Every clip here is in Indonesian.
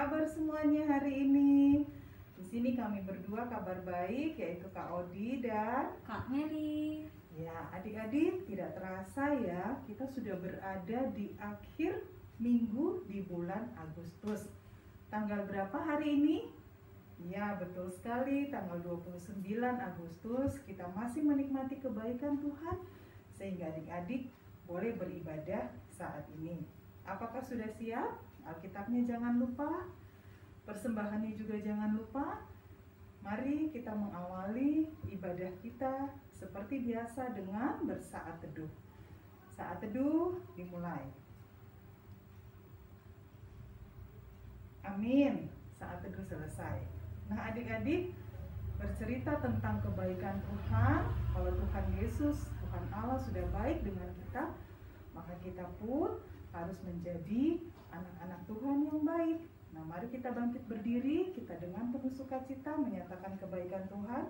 kabar semuanya hari ini? Di sini kami berdua kabar baik, yaitu Kak Odi dan Kak Mary. Ya, adik-adik, tidak terasa ya, kita sudah berada di akhir minggu di bulan Agustus. Tanggal berapa hari ini? Ya, betul sekali, tanggal 29 Agustus kita masih menikmati kebaikan Tuhan, sehingga adik-adik boleh beribadah saat ini. Apakah sudah siap? Alkitabnya jangan lupa, persembahannya juga jangan lupa. Mari kita mengawali ibadah kita seperti biasa dengan bersaat teduh. Saat teduh dimulai. Amin. Saat teduh selesai. Nah, adik-adik bercerita tentang kebaikan Tuhan. Kalau Tuhan Yesus, Tuhan Allah sudah baik dengan kita, maka kita pun harus menjadi anak-anak Tuhan yang baik. Nah, mari kita bangkit berdiri, kita dengan penuh sukacita menyatakan kebaikan Tuhan.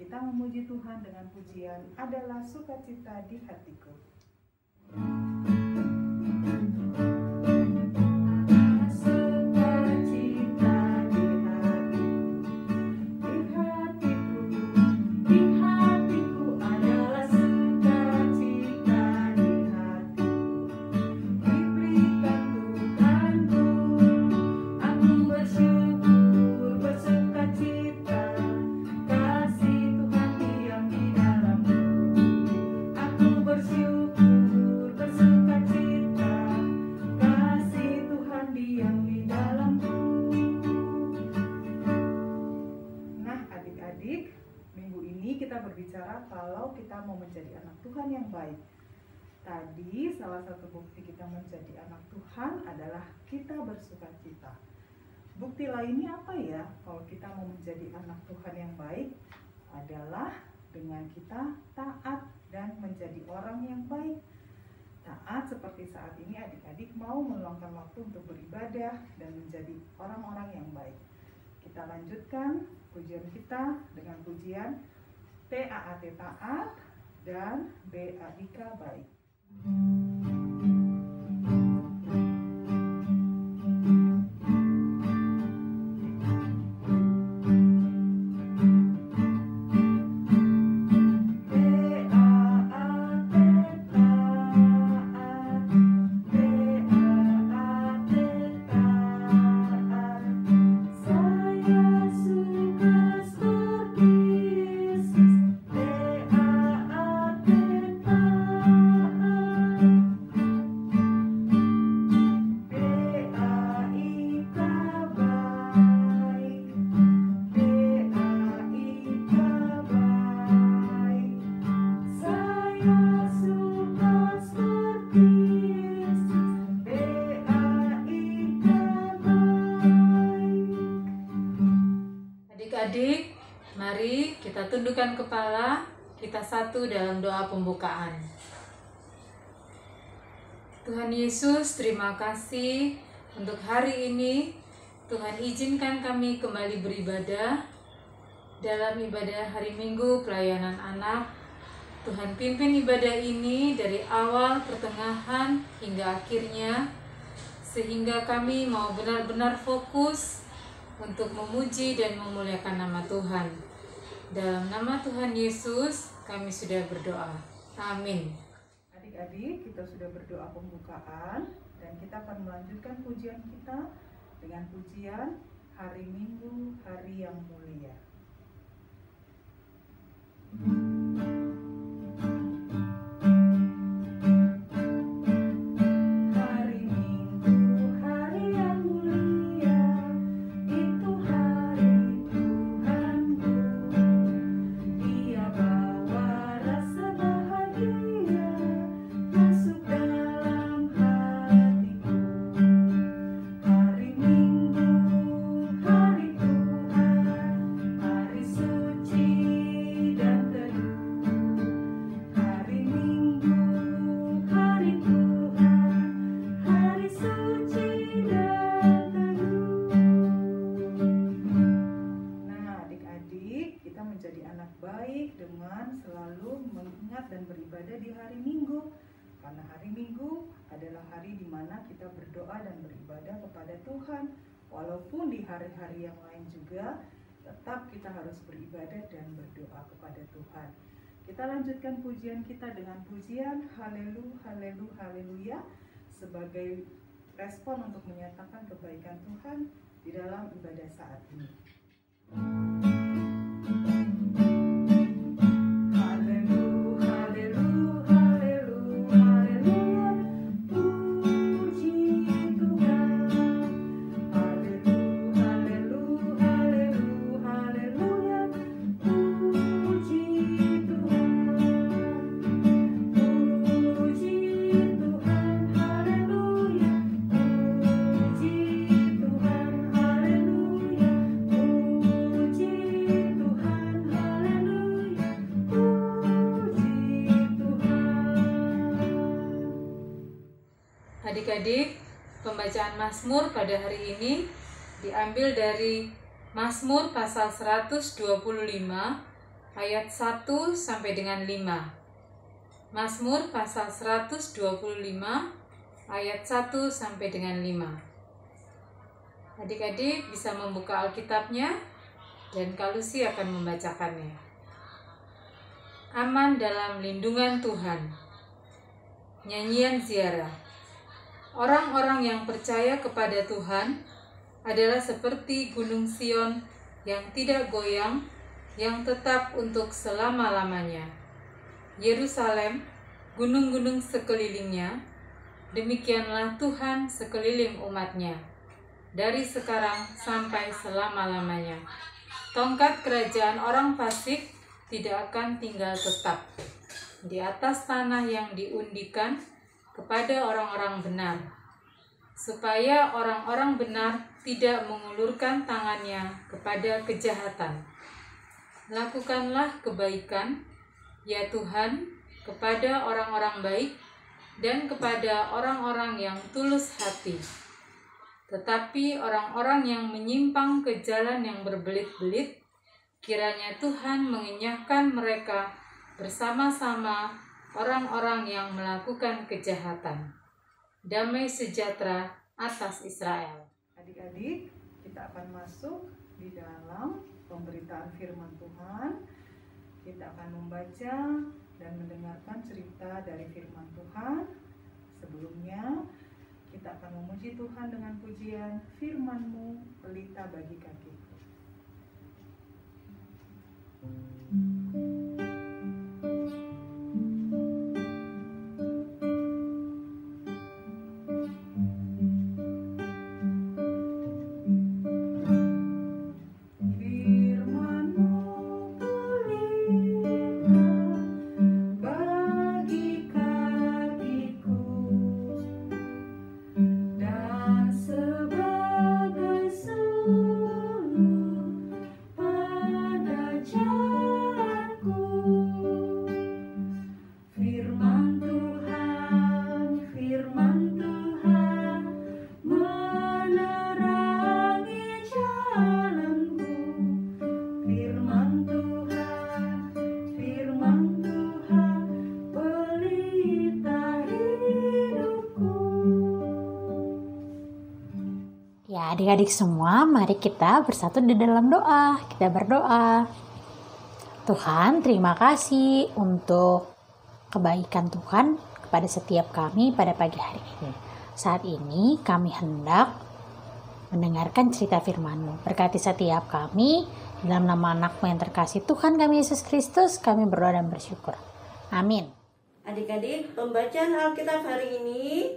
Kita memuji Tuhan dengan pujian, adalah sukacita di hatiku. Berbicara kalau kita mau menjadi anak Tuhan yang baik. Tadi salah satu bukti kita menjadi anak Tuhan adalah kita bersukacita. Bukti lainnya apa ya kalau kita mau menjadi anak Tuhan yang baik? Adalah dengan kita taat dan menjadi orang yang baik. Taat seperti saat ini adik-adik mau meluangkan waktu untuk beribadah dan menjadi orang-orang yang baik. Kita lanjutkan pujian kita dengan pujian TAAT taat dan BAIK baik. Adik-adik, mari kita tundukkan kepala, kita satu dalam doa pembukaan. Tuhan Yesus, terima kasih untuk hari ini. Tuhan izinkan kami kembali beribadah dalam ibadah hari Minggu pelayanan anak. Tuhan pimpin ibadah ini dari awal, pertengahan, hingga akhirnya, sehingga kami mau benar-benar fokus untuk memuji dan memuliakan nama Tuhan. Dalam nama Tuhan Yesus, kami sudah berdoa. Amin. Adik-adik, kita sudah berdoa pembukaan dan kita akan melanjutkan pujian kita dengan pujian Hari Minggu, Hari yang Mulia. dan beribadah di hari Minggu. Karena hari Minggu adalah hari di mana kita berdoa dan beribadah kepada Tuhan. Walaupun di hari-hari yang lain juga tetap kita harus beribadah dan berdoa kepada Tuhan. Kita lanjutkan pujian kita dengan pujian haleluya sebagai respon untuk menyatakan kebaikan Tuhan di dalam ibadah saat ini. Adik-adik, pembacaan Mazmur pada hari ini diambil dari Mazmur pasal 125 ayat 1 sampai dengan 5. Mazmur pasal 125 ayat 1 sampai dengan 5. Adik-adik bisa membuka Alkitabnya dan Kalusi akan membacakannya. Aman dalam lindungan Tuhan. Nyanyian ziarah. Orang-orang yang percaya kepada Tuhan adalah seperti gunung Sion yang tidak goyang, yang tetap untuk selama-lamanya. Yerusalem, gunung-gunung sekelilingnya, demikianlah Tuhan sekeliling umatnya, dari sekarang sampai selama-lamanya. Tongkat kerajaan orang fasik tidak akan tinggal tetap di atas tanah yang diundikan kepada orang-orang benar, supaya orang-orang benar tidak mengulurkan tangannya kepada kejahatan. Lakukanlah kebaikan, ya Tuhan, kepada orang-orang baik dan kepada orang-orang yang tulus hati. Tetapi orang-orang yang menyimpang ke jalan yang berbelit-belit, kiranya Tuhan mengenyahkan mereka bersama-sama orang-orang yang melakukan kejahatan. Damai sejahtera atas Israel. Adik-adik, kita akan masuk di dalam pemberitaan firman Tuhan. Kita akan membaca dan mendengarkan cerita dari firman Tuhan. Sebelumnya, kita akan memuji Tuhan dengan pujian firman-Mu, pelita bagi kakiku. Adik-adik semua, mari kita bersatu di dalam doa. Kita berdoa. Tuhan, terima kasih untuk kebaikan Tuhan kepada setiap kami pada pagi hari ini. Saat ini kami hendak mendengarkan cerita firman-Mu. Berkati setiap kami, dalam nama anak-Mu yang terkasih Tuhan kami Yesus Kristus, kami berdoa dan bersyukur. Amin. Adik-adik, pembacaan Alkitab hari ini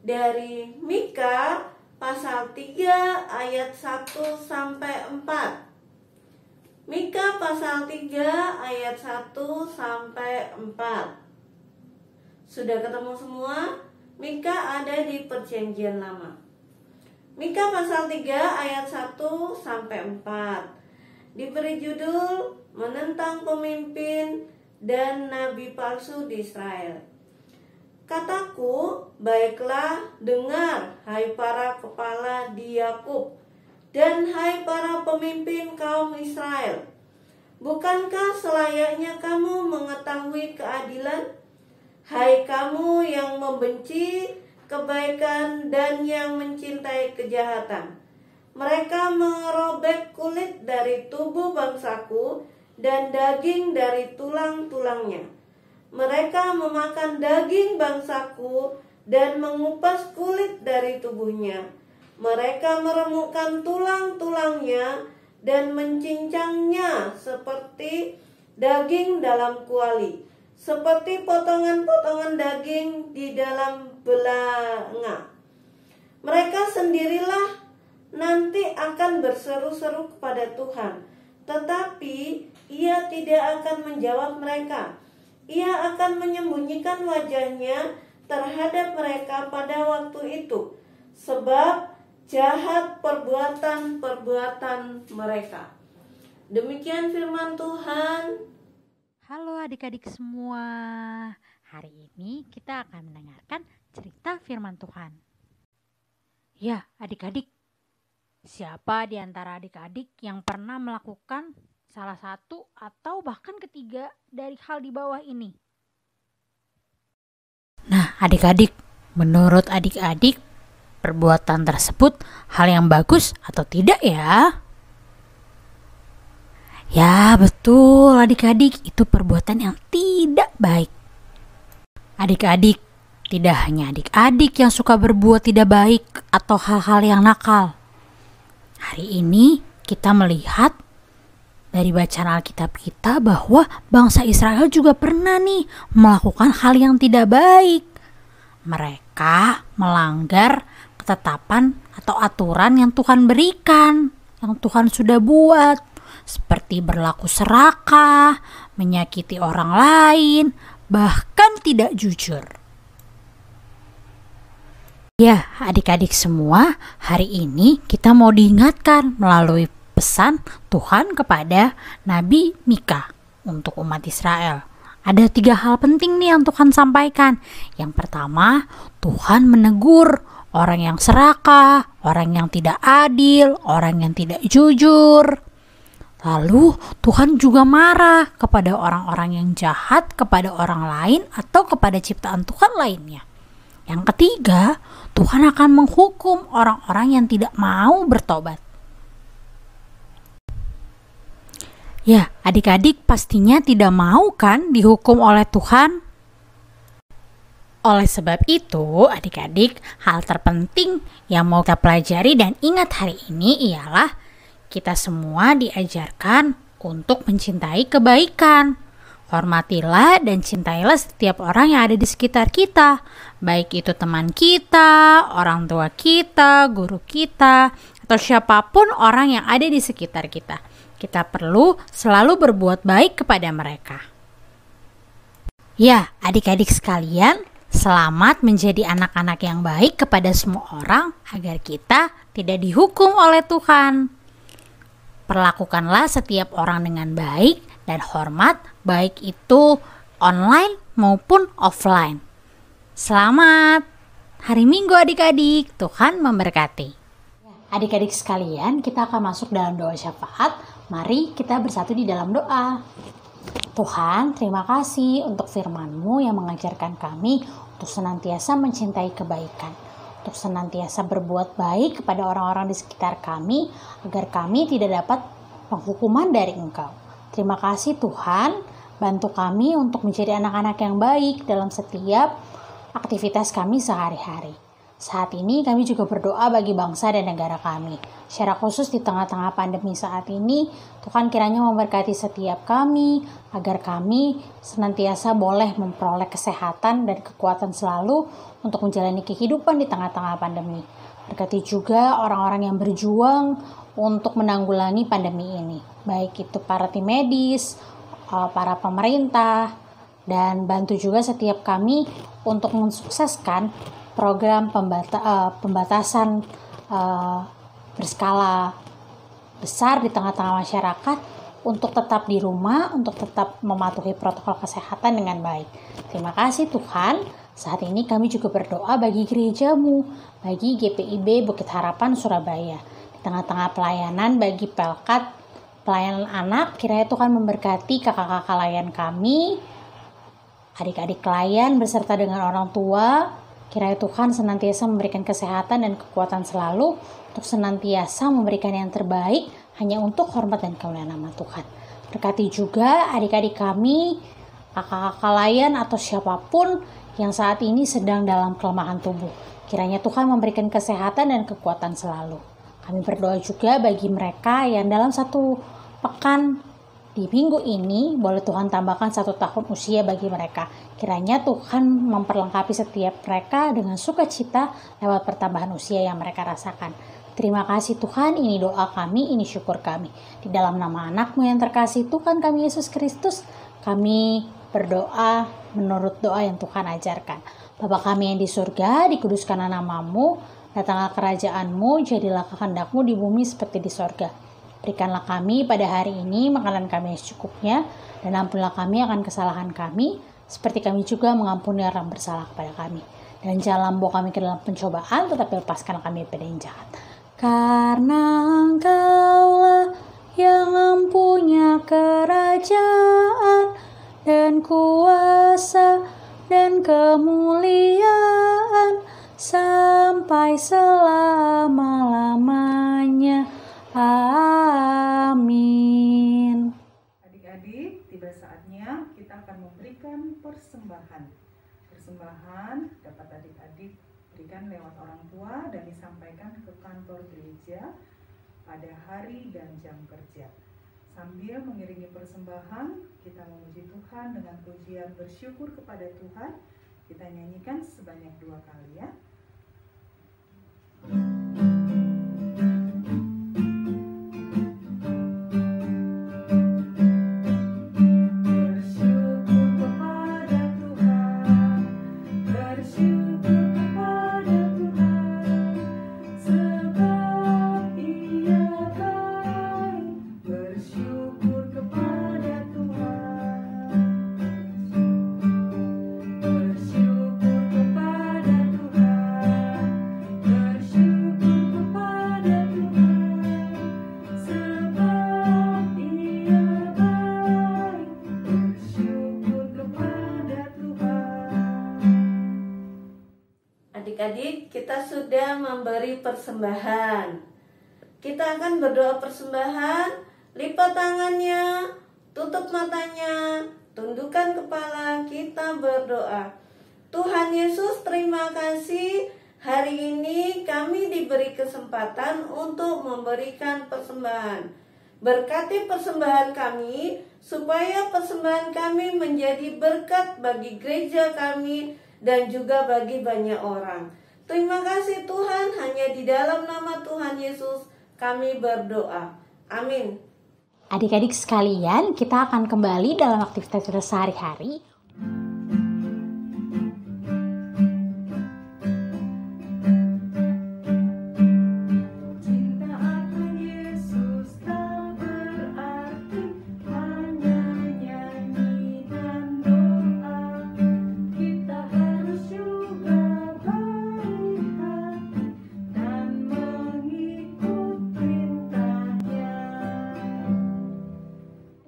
dari Mika pasal 3 ayat 1 sampai 4. Mika pasal 3 ayat 1 sampai 4. Sudah ketemu semua? Mika ada di Perjanjian Lama. Mika pasal 3 ayat 1 sampai 4. Diberi judul menentang pemimpin dan nabi palsu di Israel. Kataku, baiklah, dengar, hai para kepala di Yakub, dan hai para pemimpin kaum Israel. Bukankah selayaknya kamu mengetahui keadilan? Hai kamu yang membenci kebaikan dan yang mencintai kejahatan. Mereka merobek kulit dari tubuh bangsaku dan daging dari tulang-tulangnya. Mereka memakan daging bangsaku dan mengupas kulit dari tubuhnya. Mereka meremukkan tulang-tulangnya dan mencincangnya seperti daging dalam kuali, seperti potongan-potongan daging di dalam belanga. Mereka sendirilah nanti akan berseru-seru kepada Tuhan, tetapi Ia tidak akan menjawab mereka. Ia akan menyembunyikan wajahnya terhadap mereka pada waktu itu, sebab jahat perbuatan-perbuatan mereka. Demikian firman Tuhan. Halo adik-adik semua. Hari ini kita akan mendengarkan cerita firman Tuhan. Ya, adik-adik, siapa di antara adik-adik yang pernah melakukan salah satu atau bahkan ketiga dari hal di bawah ini? Nah, adik-adik, menurut adik-adik, perbuatan tersebut hal yang bagus atau tidak ya? Ya, betul adik-adik, itu perbuatan yang tidak baik. Adik-adik, tidak hanya adik-adik yang suka berbuat tidak baik atau hal-hal yang nakal. Hari ini kita melihat dari bacaan Alkitab kita bahwa bangsa Israel juga pernah nih melakukan hal yang tidak baik. Mereka melanggar ketetapan atau aturan yang Tuhan berikan, yang Tuhan sudah buat, seperti berlaku serakah, menyakiti orang lain, bahkan tidak jujur. Ya, adik-adik semua, hari ini kita mau diingatkan melalui pesan Tuhan kepada Nabi Mika untuk umat Israel. Ada 3 hal penting nih yang Tuhan sampaikan. Yang pertama, Tuhan menegur orang yang serakah, orang yang tidak adil, orang yang tidak jujur. Lalu Tuhan juga marah kepada orang-orang yang jahat, kepada orang lain atau kepada ciptaan Tuhan lainnya. Yang ketiga, Tuhan akan menghukum orang-orang yang tidak mau bertobat. Ya, adik-adik pastinya tidak mau kan dihukum oleh Tuhan? Oleh sebab itu, adik-adik, hal terpenting yang mau kita pelajari dan ingat hari ini ialah kita semua diajarkan untuk mencintai kebaikan. Hormatilah dan cintailah setiap orang yang ada di sekitar kita, baik itu teman kita, orang tua kita, guru kita, atau siapapun orang yang ada di sekitar kita. Kita perlu selalu berbuat baik kepada mereka. Ya, adik-adik sekalian, selamat menjadi anak-anak yang baik kepada semua orang agar kita tidak dihukum oleh Tuhan. Perlakukanlah setiap orang dengan baik dan hormat, baik itu online maupun offline. Selamat hari Minggu adik-adik, Tuhan memberkati. Adik-adik sekalian, kita akan masuk dalam doa syafaat. Mari kita bersatu di dalam doa. Tuhan, terima kasih untuk firman-Mu yang mengajarkan kami untuk senantiasa mencintai kebaikan, untuk senantiasa berbuat baik kepada orang-orang di sekitar kami, agar kami tidak dapat penghukuman dari Engkau. Terima kasih Tuhan, bantu kami untuk menjadi anak-anak yang baik dalam setiap aktivitas kami sehari-hari. Saat ini kami juga berdoa bagi bangsa dan negara kami. Secara khusus di tengah-tengah pandemi saat ini, Tuhan kiranya memberkati setiap kami, agar kami senantiasa boleh memperoleh kesehatan dan kekuatan selalu untuk menjalani kehidupan di tengah-tengah pandemi. Berkati juga orang-orang yang berjuang untuk menanggulangi pandemi ini, baik itu para tim medis, para pemerintah, dan bantu juga setiap kami untuk mensukseskan program pembatasan berskala besar di tengah-tengah masyarakat untuk tetap di rumah, untuk tetap mematuhi protokol kesehatan dengan baik. Terima kasih Tuhan. Saat ini kami juga berdoa bagi gereja-Mu, bagi GPIB Bukit Harapan Surabaya. Di tengah-tengah pelayanan bagi Pelkat, pelayanan anak, kiranya Tuhan memberkati kakak-kakak layan kami, adik-adik layan beserta dengan orang tua. Kiranya Tuhan senantiasa memberikan kesehatan dan kekuatan selalu untuk senantiasa memberikan yang terbaik hanya untuk hormat dan kemuliaan nama Tuhan. Berkati juga adik-adik kami, kakak-kakak lain atau siapapun yang saat ini sedang dalam kelemahan tubuh. Kiranya Tuhan memberikan kesehatan dan kekuatan selalu. Kami berdoa juga bagi mereka yang dalam satu pekan di minggu ini, boleh Tuhan tambahkan 1 tahun usia bagi mereka. Kiranya Tuhan memperlengkapi setiap mereka dengan sukacita lewat pertambahan usia yang mereka rasakan. Terima kasih Tuhan, ini doa kami, ini syukur kami. Di dalam nama anak-Mu yang terkasih Tuhan kami Yesus Kristus, kami berdoa menurut doa yang Tuhan ajarkan. Bapa kami yang di surga, dikuduskanlah nama-Mu, datanglah kerajaan-Mu, jadilah kehendak-Mu di bumi seperti di surga. Berikanlah kami pada hari ini makanan kami yang secukupnya, dan ampunilah kami akan kesalahan kami, seperti kami juga mengampuni orang bersalah kepada kami. Dan jangan bawa kami ke dalam pencobaan, tetapi lepaskan kami dari yang jahat. Karena Engkaulah yang mempunyai kerajaan dan kuasa dan kemuliaan sampai selama-lamanya. Amin. Adik-adik, tiba saatnya kita akan memberikan persembahan. Persembahan dapat adik-adik berikan lewat orang tua dan disampaikan ke kantor gereja pada hari dan jam kerja. Sambil mengiringi persembahan, kita memuji Tuhan dengan pujian bersyukur kepada Tuhan. Kita nyanyikan sebanyak 2 kali ya. Adik-adik, kita sudah memberi persembahan. Kita akan berdoa persembahan, lipat tangannya, tutup matanya, tundukkan kepala, kita berdoa. Tuhan Yesus, terima kasih. Hari ini kami diberi kesempatan untuk memberikan persembahan. Berkati persembahan kami, supaya persembahan kami menjadi berkat bagi gereja kami dan juga bagi banyak orang. Terima kasih Tuhan, hanya di dalam nama Tuhan Yesus kami berdoa. Amin. Adik-adik sekalian, kita akan kembali dalam aktivitas kita sehari-hari.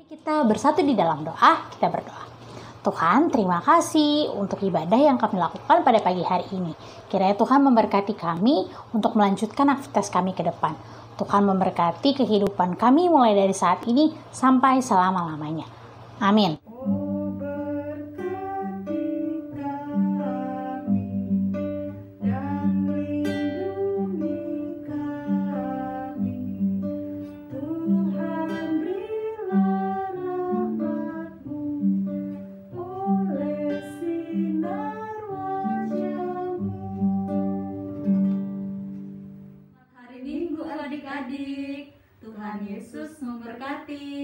Kita bersatu di dalam doa, kita berdoa. Tuhan, terima kasih untuk ibadah yang kami lakukan pada pagi hari ini. Kiranya Tuhan memberkati kami untuk melanjutkan aktivitas kami ke depan. Tuhan memberkati kehidupan kami mulai dari saat ini sampai selama-lamanya. Amin. Hari Minggu adik-adik, Tuhan Yesus memberkati.